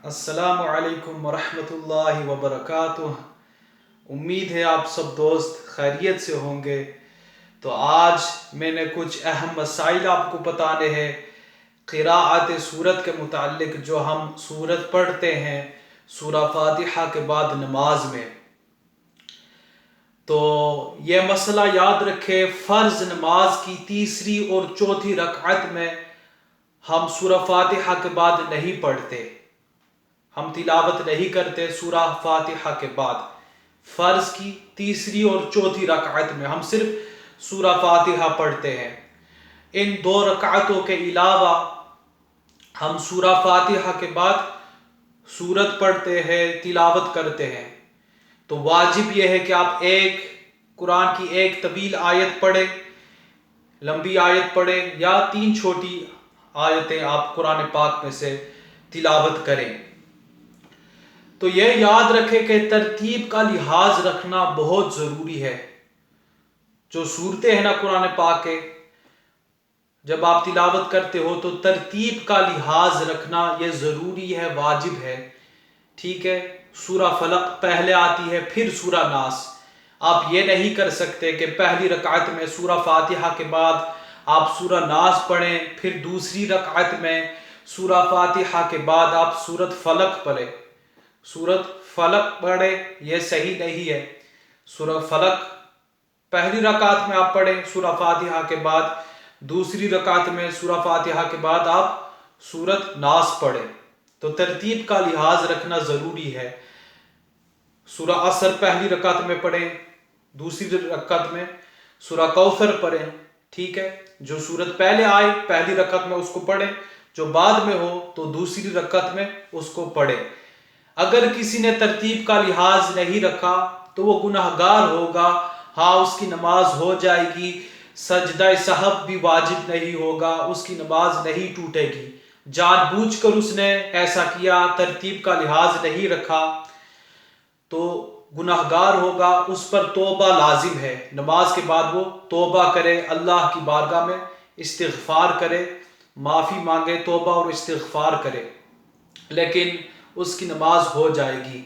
السلام علیکم ورحمۃ اللہ وبرکاتہ۔ امید ہے آپ سب دوست خیریت سے ہوں گے۔ تو آج میں نے کچھ اہم مسائل آپ کو بتانے ہیں قراءت سورت کے متعلق، جو ہم سورت پڑھتے ہیں سورہ فاتحہ کے بعد نماز میں۔ تو یہ مسئلہ یاد رکھے، فرض نماز کی تیسری اور چوتھی رکعت میں ہم سورہ فاتحہ کے بعد نہیں پڑھتے، ہم تلاوت نہیں کرتے سورہ فاتحہ کے بعد۔ فرض کی تیسری اور چوتھی رکعت میں ہم صرف سورہ فاتحہ پڑھتے ہیں۔ ان دو رکعتوں کے علاوہ ہم سورہ فاتحہ کے بعد سورت پڑھتے ہیں، تلاوت کرتے ہیں۔ تو واجب یہ ہے کہ آپ قرآن کی ایک طویل آیت پڑھیں، لمبی آیت پڑھیں، یا 3 چھوٹی آیتیں آپ قرآن پاک میں سے تلاوت کریں۔ تو یہ یاد رکھیں کہ ترتیب کا لحاظ رکھنا بہت ضروری ہے۔ جو صورتیں ہیں نا قرآن پاک کے، جب آپ تلاوت کرتے ہو تو ترتیب کا لحاظ رکھنا یہ ضروری ہے، واجب ہے، ٹھیک ہے۔ سورہ فلق پہلے آتی ہے، پھر سورہ ناس۔ آپ یہ نہیں کر سکتے کہ پہلی رکعت میں سورہ فاتحہ کے بعد آپ سورہ ناس پڑھیں، پھر دوسری رکعت میں سورہ فاتحہ کے بعد آپ سورۃ فلق پڑھیں۔ سورۃ فلق پڑھیں، یہ صحیح نہیں ہے۔ سورہ فلق پہلی رکعت میں آپ پڑھیں سورہ فاتحہ کے بعد، دوسری رکعت میں سورہ فاتحہ کے بعد آپ سورۃ ناس پڑھیں۔ تو ترتیب کا لحاظ رکھنا ضروری ہے۔ سورہ عصر پہلی رکعت میں پڑھیں، دوسری رکعت میں سورہ کوثر پڑھیں، ٹھیک ہے۔ جو سورت پہلے آئے پہلی رکعت میں اس کو پڑھیں، جو بعد میں ہو تو دوسری رکعت میں اس کو پڑھیں۔ اگر کسی نے ترتیب کا لحاظ نہیں رکھا تو وہ گناہگار ہوگا، ہاں اس کی نماز ہو جائے گی، سجدہ سہو بھی واجب نہیں ہوگا، اس کی نماز نہیں ٹوٹے گی۔ جان بوجھ کر اس نے ایسا کیا، ترتیب کا لحاظ نہیں رکھا، تو گناہگار ہوگا، اس پر توبہ لازم ہے۔ نماز کے بعد وہ توبہ کرے، اللہ کی بارگاہ میں استغفار کرے، معافی مانگے، توبہ اور استغفار کرے، لیکن اس کی نماز ہو جائے گی۔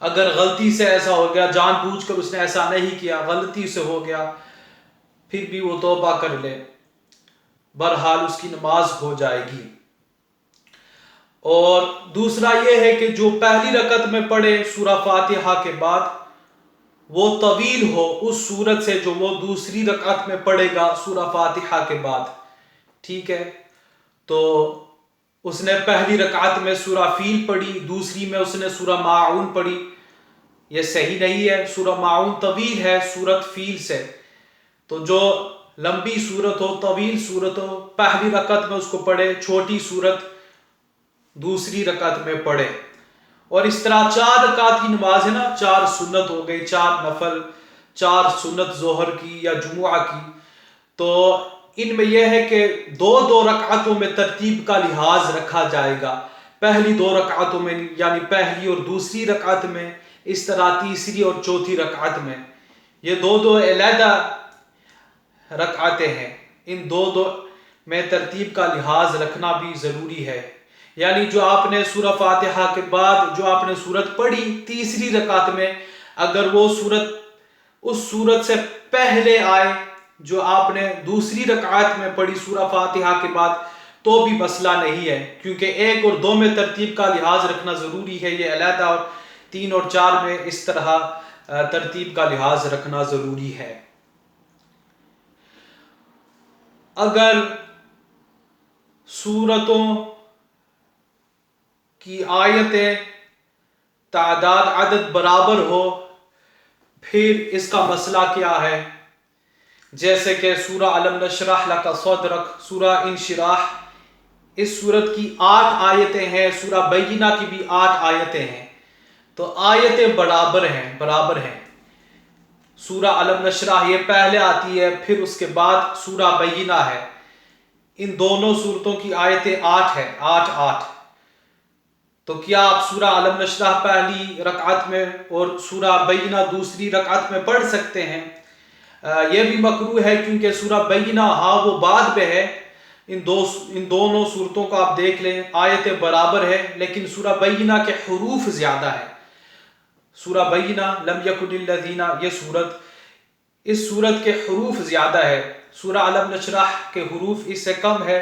اگر غلطی سے ایسا ہو گیا، جان بوجھ کر اس نے ایسا نہیں کیا، غلطی سے ہو گیا، پھر بھی وہ توبہ کر لے، بہرحال اس کی نماز ہو جائے گی۔ اور دوسرا یہ ہے کہ جو پہلی رکعت میں پڑھے سورہ فاتحہ کے بعد وہ طویل ہو اس سورت سے جو وہ دوسری رکعت میں پڑھے گا سورہ فاتحہ کے بعد، ٹھیک ہے۔ تو اس نے پہلی رکعت میں سورہ فیل پڑھی، دوسری میں اس نے سورہ ماعون پڑھی، یہ صحیح نہیں ہے۔ سورہ ماعون طویل ہے سورت فیل سے، تو جو لمبی سورت ہو، طویل سورت ہو، پہلی رکعت میں اس کو پڑھے، چھوٹی سورت دوسری رکعت میں پڑھے۔ اور اس طرح 4 رکعت کی نماز ہے نا، 4 سنت ہو گئی، 4 نفل، 4 سنت ظہر کی یا جمعہ کی، تو ان میں یہ ہے کہ 2 رکعتوں میں ترتیب کا لحاظ رکھا جائے گا۔ پہلی 2 رکعتوں میں، یعنی پہلی اور دوسری رکعت میں، اس طرح تیسری اور چوتھی رکعت میں، یہ 2 علیحدہ رکعتیں ہیں۔ ان 2 میں ترتیب کا لحاظ رکھنا بھی ضروری ہے۔ یعنی جو آپ نے سورہ فاتحہ کے بعد جو آپ نے سورت پڑھی تیسری رکعت میں، اگر وہ سورت اس سورت سے پہلے آئے جو آپ نے دوسری رکعت میں پڑھی سورہ فاتحہ کے بعد، تو بھی مسئلہ نہیں ہے، کیونکہ 1 اور 2 میں ترتیب کا لحاظ رکھنا ضروری ہے، یہ علیحدہ، اور 3 اور 4 میں اس طرح ترتیب کا لحاظ رکھنا ضروری ہے۔ اگر سورتوں کی آیتیں تعداد عدد برابر ہو، پھر اس کا مسئلہ کیا ہے؟ جیسے کہ سورہ الم نشرح لک صدرک، سورہ انشراح، اس سورت کی 8 آیتیں ہیں، سورہ بینہ کی بھی 8 آیتیں ہیں، تو آیتیں برابر ہیں۔ سورہ الم نشرح یہ پہلے آتی ہے، پھر اس کے بعد سورہ بینہ ہے، ان دونوں سورتوں کی آیتیں 8 ہیں، 8۔ تو کیا آپ سورہ الم نشرح پہلی رکعت میں اور سورہ بینہ دوسری رکعت میں پڑھ سکتے ہیں؟ یہ بھی مکروہ ہے، کیونکہ سورہ بینہ ہاں وہ بعد میں ہے، ان دونوں صورتوں کو آپ دیکھ لیں، آیتیں برابر ہے لیکن سورہ بینہ کے حروف زیادہ ہے۔ سورہ بینہ لم یکن الذین، یہ سورت، اس سورت کے حروف زیادہ ہے، سورہ علم نشرح کے حروف اس سے کم ہے،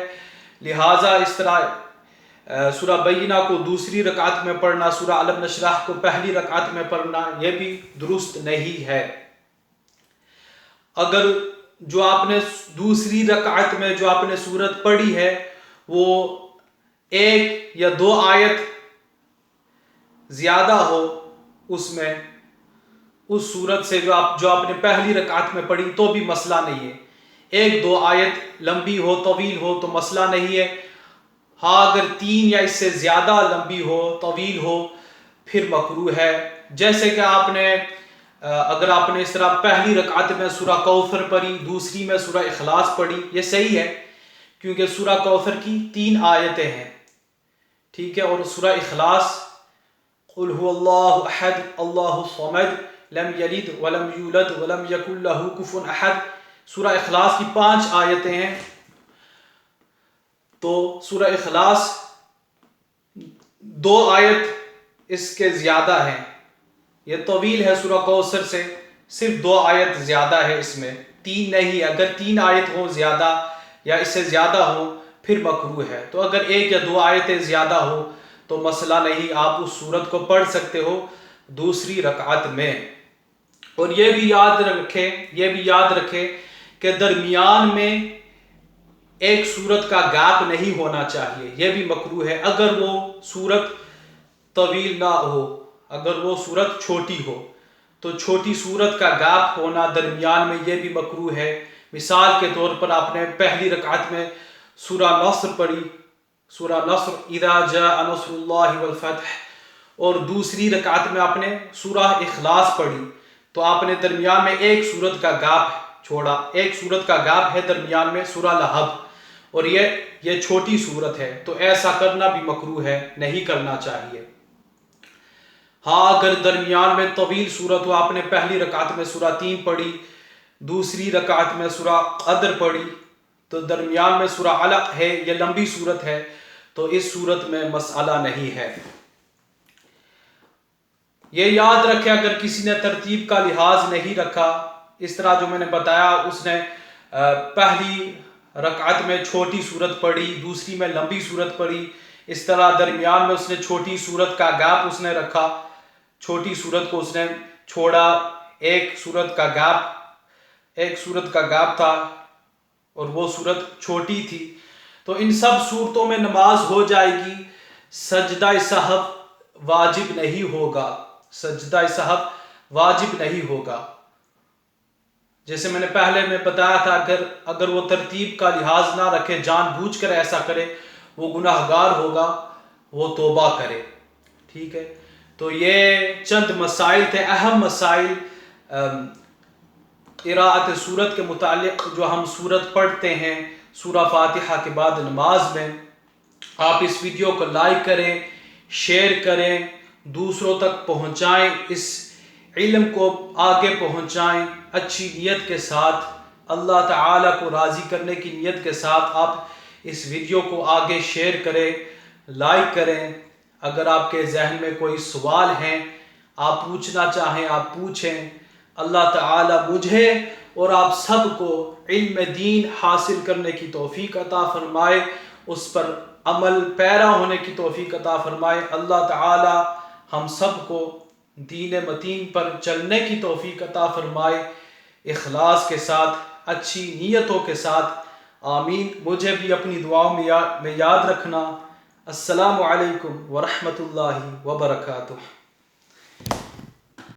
لہٰذا اس طرح سورہ بینہ کو دوسری رکعت میں پڑھنا، سورہ علم نشرح کو پہلی رکعت میں پڑھنا، یہ بھی درست نہیں ہے۔ اگر جو آپ نے دوسری رکعت میں جو آپ نے سورت پڑھی ہے وہ 1 یا 2 آیت زیادہ ہو اس میں، اس سورت سے جو آپ نے پہلی رکعت میں پڑھی، تو بھی مسئلہ نہیں ہے۔ 1-2 آیت لمبی ہو، طویل ہو تو مسئلہ نہیں ہے۔ ہاں اگر 3 یا اس سے زیادہ لمبی ہو، طویل ہو، پھر مکروہ ہے۔ جیسے کہ اگر آپ نے اس طرح پہلی رکعت میں سورہ کوثر پڑھی، دوسری میں سورہ اخلاص پڑھی، یہ صحیح ہے کیونکہ سورہ کوثر کی 3 آیتیں ہیں، ٹھیک ہے، اور سورہ اخلاص قل هو اللہ احد اللہ الصمد لم یلد ولم یولد ولم یکن لہ کفوا احد، سورہ اخلاص کی 5 آیتیں ہیں، تو سورہ اخلاص 2 آیت اس کے زیادہ ہیں، یہ طویل ہے سورہ کوثر سے، صرف 2 آیت زیادہ ہے اس میں، 3 نہیں۔ اگر 3 آیت ہو زیادہ یا اس سے زیادہ ہو پھر مکروہ ہے۔ تو اگر 1 یا 2 آیتیں زیادہ ہو تو مسئلہ نہیں، آپ اس سورت کو پڑھ سکتے ہو دوسری رکعت میں۔ اور یہ بھی یاد رکھیں کہ درمیان میں ایک سورت کا گیپ نہیں ہونا چاہیے، یہ بھی مکروہ ہے۔ اگر وہ سورت طویل نہ ہو، اگر وہ سورت چھوٹی ہو تو چھوٹی سورت کا گیپ ہونا درمیان میں یہ بھی مکروہ ہے۔ مثال کے طور پر آپ نے پہلی رکعت میں سورہ نصر پڑھی، سورہ نصر اذا جاء نصر اللہ والفتح، اور دوسری رکعت میں آپ نے سورہ اخلاص پڑھی، تو آپ نے درمیان میں ایک سورت کا گیپ چھوڑا، ایک سورت کا گیپ ہے درمیان میں سورہ لہب، اور یہ چھوٹی سورت ہے، تو ایسا کرنا بھی مکروہ ہے، نہیں کرنا چاہیے۔ ہاں اگر درمیان میں طویل سورت ہو، آپ نے پہلی رکعت میں سورہ 3 پڑھی، دوسری رکعت میں سورہ قدر پڑھی، تو درمیان میں سورہ علق ہے، یہ لمبی سورت ہے، تو اس سورت میں مسئلہ نہیں ہے۔ یہ یاد رکھیں اگر کسی نے ترتیب کا لحاظ نہیں رکھا، اس طرح جو میں نے بتایا، اس نے پہلی رکعت میں چھوٹی سورت پڑھی، دوسری میں لمبی سورت پڑھی، اس طرح درمیان میں اس نے چھوٹی سورت کا گیپ اس نے رکھا، چھوٹی سورت کو اس نے چھوڑا، ایک سورت کا گیپ تھا اور وہ سورت چھوٹی تھی، تو ان سب صورتوں میں نماز ہو جائے گی، سجدہ سہو واجب نہیں ہوگا، سجدہ سہو واجب نہیں ہوگا۔ جیسے میں نے پہلے بتایا تھا، اگر وہ ترتیب کا لحاظ نہ رکھے، جان بوجھ کر ایسا کرے، وہ گناہ گار ہوگا، وہ توبہ کرے، ٹھیک ہے۔ تو یہ چند مسائل تھے، اہم مسائل قراءت سورت کے متعلق، جو ہم سورت پڑھتے ہیں سورہ فاتحہ کے بعد نماز میں۔ آپ اس ویڈیو کو لائک کریں، شیئر کریں، دوسروں تک پہنچائیں، اس علم کو آگے پہنچائیں اچھی نیت کے ساتھ، اللہ تعالیٰ کو راضی کرنے کی نیت کے ساتھ آپ اس ویڈیو کو آگے شیئر کریں، لائک کریں۔ اگر آپ کے ذہن میں کوئی سوال ہیں، آپ پوچھنا چاہیں آپ پوچھیں۔ اللہ تعالیٰ مجھے اور آپ سب کو علم دین حاصل کرنے کی توفیق عطا فرمائے، اس پر عمل پیرا ہونے کی توفیق عطا فرمائے۔ اللہ تعالیٰ ہم سب کو دین متین پر چلنے کی توفیق عطا فرمائے، اخلاص کے ساتھ، اچھی نیتوں کے ساتھ، آمین۔ مجھے بھی اپنی دعاؤں میں یاد رکھنا۔ السلام علیکم ورحمۃ اللہ وبرکاتہ۔